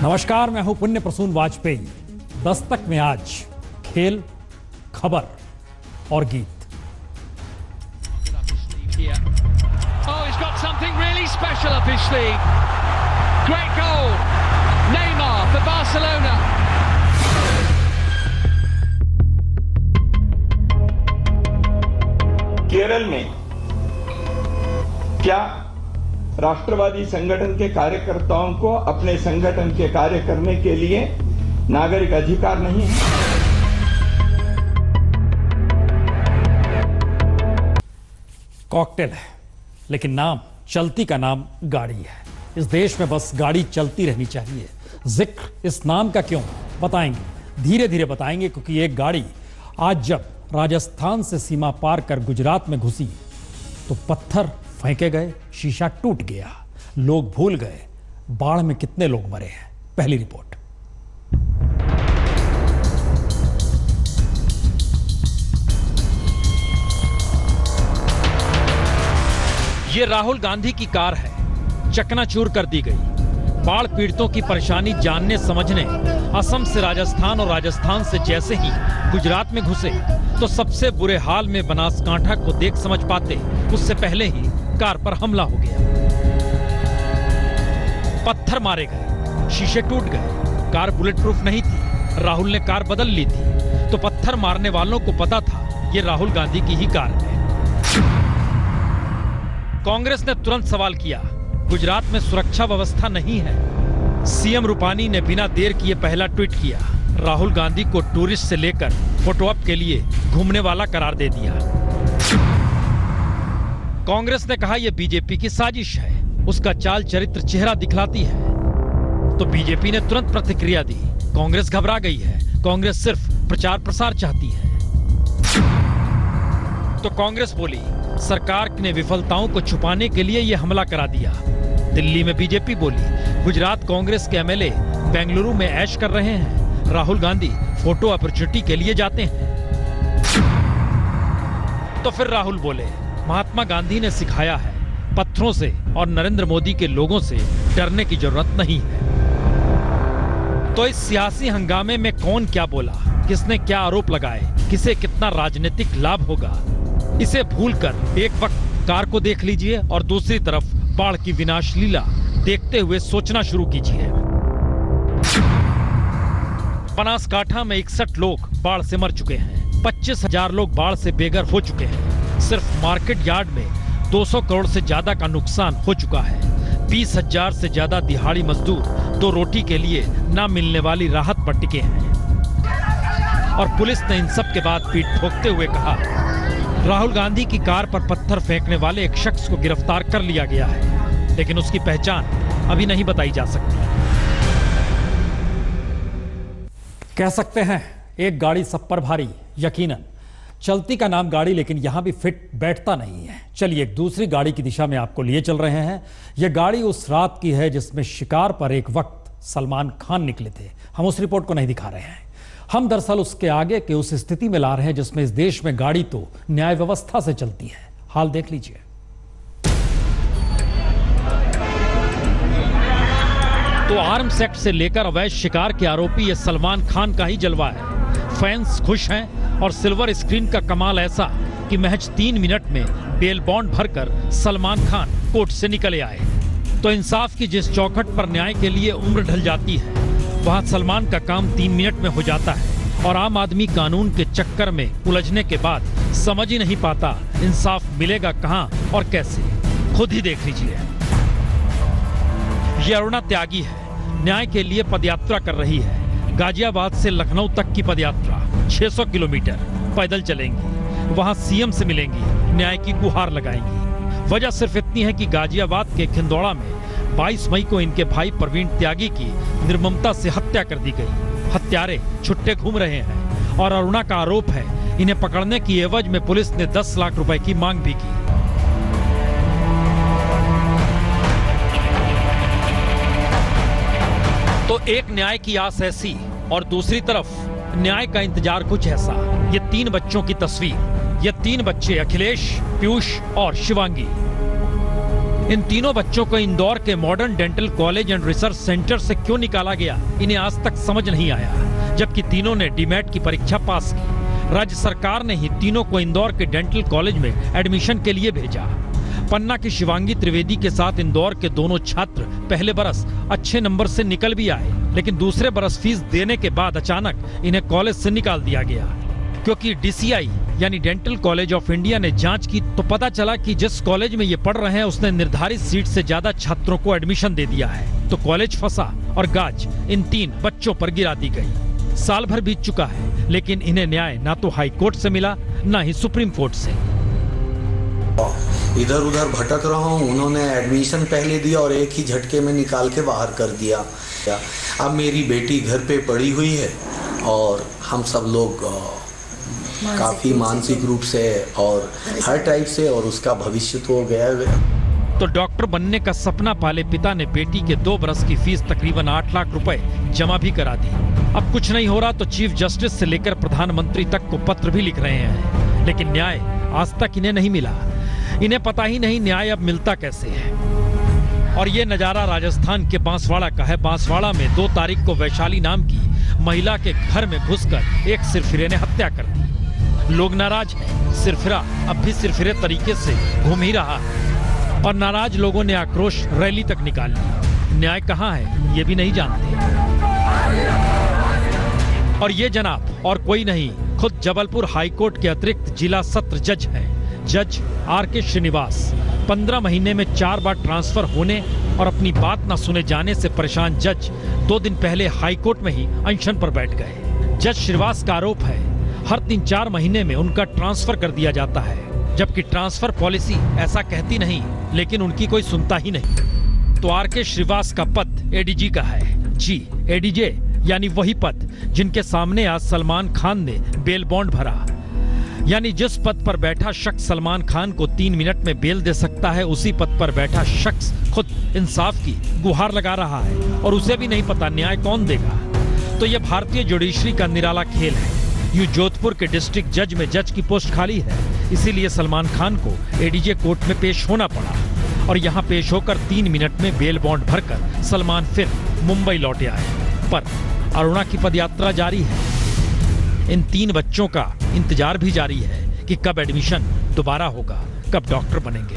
नमस्कार, मैं हूं पुण्य प्रसून वाजपेयी। दस्तक में आज खेल, खबर और गीत। केरल में क्या राष्ट्रवादी संगठन के कार्यकर्ताओं को अपने संगठन के कार्य करने के लिए नागरिक अधिकार नहीं है? कॉकटेल है, लेकिन नाम चलती का नाम गाड़ी है। इस देश में बस गाड़ी चलती रहनी चाहिए। जिक्र इस नाम का क्यों, बताएंगे, धीरे धीरे बताएंगे, क्योंकि एक गाड़ी आज जब राजस्थान से सीमा पार कर गुजरात में घुसी तो पत्थर फेंके गए, शीशा टूट गया, लोग भूल गए बाढ़ में कितने लोग मरे हैं। पहली रिपोर्ट। ये राहुल गांधी की कार है, चकनाचूर कर दी गई। बाढ़ पीड़ितों की परेशानी जानने समझने असम से राजस्थान और राजस्थान से जैसे ही गुजरात में घुसे तो सबसे बुरे हाल में बनासकांठा को देख समझ पाते उससे पहले ही कार पर हमला हो गया। पत्थर मारे गए, शीशे टूट गए। कार बुलेट प्रूफ नहीं थी, राहुल ने कार बदल ली थी तो पत्थर मारने वालों को पता था ये राहुल गांधी की ही कार है। कांग्रेस ने तुरंत सवाल किया, गुजरात में सुरक्षा व्यवस्था नहीं है। सीएम रूपानी ने बिना देर किए पहला ट्वीट किया, राहुल गांधी को टूरिस्ट से लेकर फोटोऑप के लिए घूमने वाला करार दे दिया। कांग्रेस ने कहा यह बीजेपी की साजिश है, उसका चाल चरित्र चेहरा दिखलाती है। तो बीजेपी ने तुरंत प्रतिक्रिया दी, कांग्रेस घबरा गई है, कांग्रेस सिर्फ प्रचार प्रसार चाहती है। तो कांग्रेस बोली, सरकार ने विफलताओं को छुपाने के लिए यह हमला करा दिया। दिल्ली में बीजेपी बोली, गुजरात कांग्रेस के एमएलए बेंगलुरु में ऐश कर रहे हैं, राहुल गांधी फोटो अपॉर्चुनिटी के लिए जाते हैं। तो फिर राहुल बोले, महात्मा गांधी ने सिखाया है, पत्थरों से और नरेंद्र मोदी के लोगों से डरने की जरूरत नहीं है। तो इस सियासी हंगामे में कौन क्या बोला, किसने क्या आरोप लगाए, किसे कितना राजनीतिक लाभ होगा, इसे भूलकर एक वक्त कार को देख लीजिए और दूसरी तरफ बाढ़ की विनाश लीला देखते हुए सोचना शुरू कीजिए। बनासकांठा में 61 लोग बाढ़ से मर चुके हैं, 25,000 लोग बाढ़ से बेघर हो चुके हैं। सिर्फ मार्केट यार्ड में 200 करोड़ से ज्यादा का नुकसान हो चुका है। 20,000 से ज्यादा दिहाड़ी मजदूर दो रोटी के लिए न मिलने वाली राहत पर टिके हैं। और पुलिस ने इन सब के बाद पीठ ठोकते हुए कहा, राहुल गांधी की कार पर पत्थर फेंकने वाले एक शख्स को गिरफ्तार कर लिया गया है, लेकिन उसकी पहचान अभी नहीं बताई जा सकती। कह सकते हैं एक गाड़ी सब पर भारी, यकीनन चलती का नाम गाड़ी, लेकिन यहां भी फिट बैठता नहीं है। चलिए एक दूसरी गाड़ी की दिशा में आपको लिए चल रहे हैं। यह गाड़ी उस रात की है जिसमें शिकार पर एक वक्त सलमान खान निकले थे। हम उस रिपोर्ट को नहीं दिखा रहे हैं, हम दरअसल उसके आगे के उस स्थिति में ला रहे हैं जिसमें इस देश में गाड़ी तो न्याय व्यवस्था से चलती है। हाल देख लीजिए। तो आर्म्स एक्ट से लेकर अवैध शिकार के आरोपी ये सलमान खान का ही जलवा है। फैंस खुश हैं और सिल्वर स्क्रीन का कमाल ऐसा कि महज 3 मिनट में बेल बॉन्ड भरकर सलमान खान कोर्ट से निकले आए। तो इंसाफ की जिस चौखट पर न्याय के लिए उम्र ढल जाती है, वहां सलमान का काम 3 मिनट में हो जाता है और आम आदमी कानून के चक्कर में उलझने के बाद समझ ही नहीं पाता इंसाफ मिलेगा कहां और कैसे। खुद ही देख लीजिए। ये अरुणा त्यागी है, न्याय के लिए पदयात्रा कर रही है। गाजियाबाद से लखनऊ तक की पदयात्रा 600 किलोमीटर पैदल चलेंगी, वहां सीएम से मिलेंगी, न्याय की गुहार लगाएंगी। वजह सिर्फ इतनी है कि गाजियाबाद के खिंदौड़ा में 22 मई को इनके भाई प्रवीण त्यागी की निर्ममता से हत्या कर दी गई। हत्यारे छुट्टे घूम रहे हैं और अरुणा का आरोप है इन्हें पकड़ने की एवज में पुलिस ने 10 लाख रुपए की मांग भी की। तो एक न्याय की आस ऐसी और दूसरी तरफ न्याय का इंतजार कुछ ऐसा। ये 3 बच्चों की तस्वीर, ये 3 बच्चे अखिलेश, पीयूष और शिवांगी। इन तीनों बच्चों को इंदौर के modern dental college and research centre से क्यों निकाला गया, इन्हें आज तक समझ नहीं आया। जबकि तीनों ने डीमैट की परीक्षा पास की। राज्य सरकार ने ही तीनों को इंदौर के डेंटल कॉलेज में एडमिशन के लिए भेजा। पन्ना की शिवांगी त्रिवेदी के साथ इंदौर के दोनों छात्र पहले बरस अच्छे नंबर से निकल भी आए, लेकिन दूसरे बरस फीस देने के बाद अचानक इन्हें कॉलेज से निकाल दिया गया। क्योंकि DCI यानी डेंटल कॉलेज ऑफ इंडिया ने जांच की तो पता चला कि जिस कॉलेज में ये पढ़ रहे हैं उसने निर्धारित सीट से ज्यादा छात्रों को एडमिशन दे दिया है। तो कॉलेज फंसा और गाज इन 3 बच्चों पर गिरा दी गई। साल भर बीत चुका है, लेकिन इन्हें न्याय ना तो हाई कोर्ट से मिला, ना ही सुप्रीम कोर्ट से। इधर उधर भटक रहा हूँ, उन्होंने एडमिशन पहले दिया और एक ही झटके में निकाल के बाहर कर दिया। अब मेरी बेटी घर पे पड़ी हुई है और हम सब लोग काफी मानसिक रूप से और हर टाइप से, और उसका भविष्य तो गया। तो डॉक्टर बनने का सपना पाले पिता ने बेटी के 2 बरस की फीस तकरीबन 8 लाख रुपए जमा भी करा दी। अब कुछ नहीं हो रहा तो चीफ जस्टिस से लेकर प्रधानमंत्री तक को पत्र भी लिख रहे हैं, लेकिन न्याय आज तक इन्हें नहीं मिला। इन्हें पता ही नहीं न्याय अब मिलता कैसे है। और ये नजारा राजस्थान के बांसवाड़ा का है। बांसवाड़ा में 2 तारीख को वैशाली नाम की महिला के घर में घुसकर एक सिरफिरे ने हत्या कर दी। लोग नाराज हैं। सिरफिरा अब भी सिरफिरे तरीके से घूम ही रहा है और नाराज लोगों ने आक्रोश रैली तक निकाल ली। न्याय कहाँ है ये भी नहीं जानते। और ये जनाब और कोई नहीं, खुद जबलपुर हाईकोर्ट के अतिरिक्त जिला सत्र जज हैं, जज RK श्रीनिवास। 15 महीने में 4 बार ट्रांसफर होने और अपनी बात न सुने जाने से परेशान जज 2 दिन पहले हाईकोर्ट में ही अनशन पर बैठ गए। जज श्रीनिवास का आरोप है हर 3-4 महीने में उनका ट्रांसफर कर दिया जाता है, जबकि ट्रांसफर पॉलिसी ऐसा कहती नहीं, लेकिन उनकी कोई सुनता ही नहीं। तो RK श्रीनिवास का पद ADG का है। जी, ADJ यानी वही पद जिनके सामने आज सलमान खान ने बेल बॉन्ड भरा। यानी जिस पद पर बैठा शख्स सलमान खान को 3 मिनट में बेल दे सकता है, उसी पद पर बैठा शख्स खुद इंसाफ की गुहार लगा रहा है और उसे भी नहीं पता न्याय कौन देगा। तो यह भारतीय जुडिशरी का निराला खेल है। यूं जोधपुर के डिस्ट्रिक्ट जज में जज की पोस्ट खाली है, इसीलिए सलमान खान को ADJ कोर्ट में पेश होना पड़ा और यहां पेश होकर 3 मिनट में बेल बॉन्ड भरकर सलमान फिर मुंबई लौटे आए। पर अरुणा की पदयात्रा जारी है। इन 3 बच्चों का इंतजार भी जारी है कि कब एडमिशन दोबारा होगा, कब डॉक्टर बनेंगे।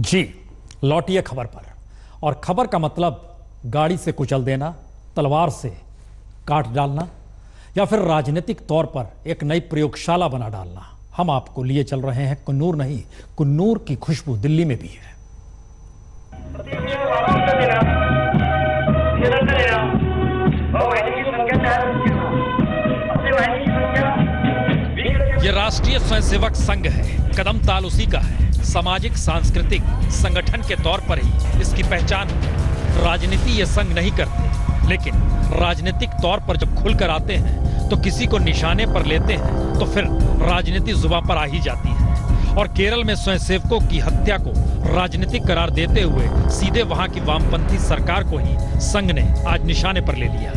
जी, लौटिए खबर पर। और खबर का मतलब गाड़ी से कुचल देना, तलवार से काट डालना, या फिर राजनीतिक तौर पर एक नई प्रयोगशाला बना डालना। हम आपको लिए चल रहे हैं कुन्नूर नहीं, कुन्नूर की खुशबू दिल्ली में भी है। ये राष्ट्रीय स्वयंसेवक संघ है, कदम ताल उसी का है। सामाजिक सांस्कृतिक संगठन के तौर पर ही इसकी पहचान है। राजनीति ये संघ नहीं करते, लेकिन राजनीतिक तौर पर जब खुलकर आते हैं तो किसी को निशाने पर लेते हैं तो फिर राजनीति जुबान पर आ ही जाती है। और केरल में स्वयंसेवकों की हत्या को राजनीतिक करार देते हुए सीधे वहां की वामपंथी सरकार को ही संघ ने आज निशाने पर ले लिया।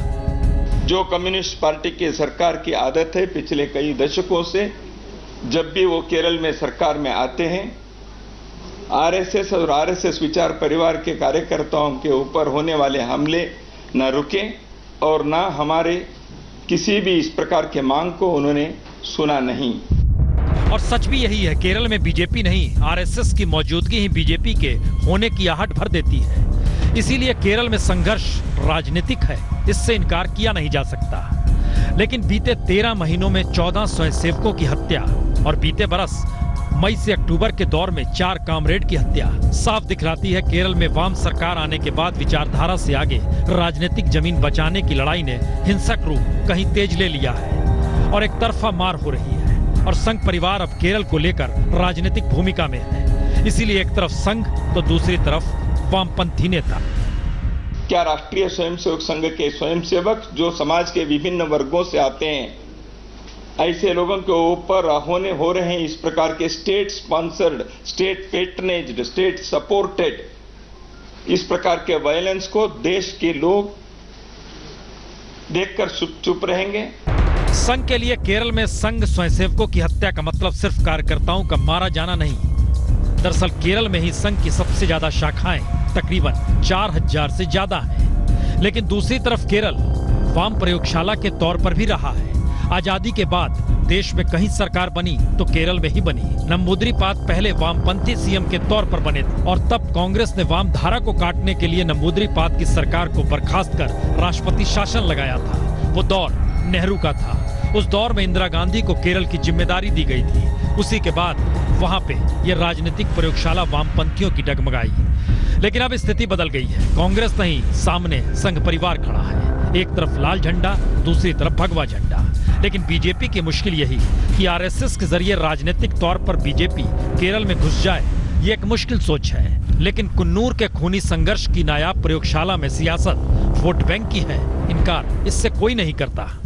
जो कम्युनिस्ट पार्टी की सरकार की आदत है पिछले कई दशकों से, जब भी वो केरल में सरकार में आते हैं, RSS और RSS विचार परिवार के कार्यकर्ताओं के ऊपर होने वाले हमले न रुके और न हमारे किसी भी इस प्रकार के मांग को उन्होंने सुना नहीं। और सच भी यही है, केरल में बीजेपी नहीं RSS की मौजूदगी ही बीजेपी के होने की आहट भर देती है। इसीलिए केरल में संघर्ष राजनीतिक है, इससे इनकार किया नहीं जा सकता। लेकिन बीते 13 महीनों में 14 स्वयंसेवकों की हत्या और बीते बरस मई से अक्टूबर के दौर में 4 कामरेड की हत्या साफ दिखलाती है केरल में वाम सरकार आने के बाद विचारधारा से आगे राजनीतिक जमीन बचाने की लड़ाई ने हिंसक रूप कहीं तेज ले लिया है और एक तरफा मार हो रही है। और संघ परिवार अब केरल को लेकर राजनीतिक भूमिका में है। इसीलिए एक तरफ संघ तो दूसरी तरफ वामपंथी नेता। क्या राष्ट्रीय स्वयंसेवक संघ के स्वयंसेवक जो समाज के विभिन्न वर्गों से आते हैं, ऐसे लोगों के ऊपर हो रहे हैं इस प्रकार के state sponsored, state patronaged, state supported इस प्रकार के वायलेंस को देश के लोग देखकर चुप रहेंगे? संघ के लिए केरल में संघ स्वयंसेवकों की हत्या का मतलब सिर्फ कार्यकर्ताओं का मारा जाना नहीं। दरअसल केरल में ही संघ की सबसे ज्यादा शाखाएं तकरीबन 4000 से ज्यादा हैं। लेकिन दूसरी तरफ केरल वाम प्रयोगशाला के तौर पर भी रहा है। आजादी के बाद देश में कहीं सरकार बनी तो केरल में ही बनी। नंबूदरीपाद पहले वामपंथी सीएम के तौर पर बने थे और तब कांग्रेस ने वाम धारा को काटने के लिए नंबूदरीपाद की सरकार को बर्खास्त कर राष्ट्रपति शासन लगाया था। वो दौर नेहरू का था। उस दौर में इंदिरा गांधी को केरल की जिम्मेदारी दी गई थी। उसी के बाद वहां पे ये राजनीतिक प्रयोगशाला वामपंथियों की डगमगाई। लेकिन अब स्थिति बदल गई है। कांग्रेस नहीं, सामने संघ परिवार खड़ा है। एक तरफ लाल झंडा, दूसरी तरफ भगवा झंडा। लेकिन बीजेपी की मुश्किल यही कि आरएसएस के जरिए राजनीतिक तौर पर बीजेपी केरल में घुस जाए, ये एक मुश्किल सोच है। लेकिन कुन्नूर के खूनी संघर्ष की नायाब प्रयोगशाला में सियासत वोट बैंक की है, इनकार इससे कोई नहीं करता।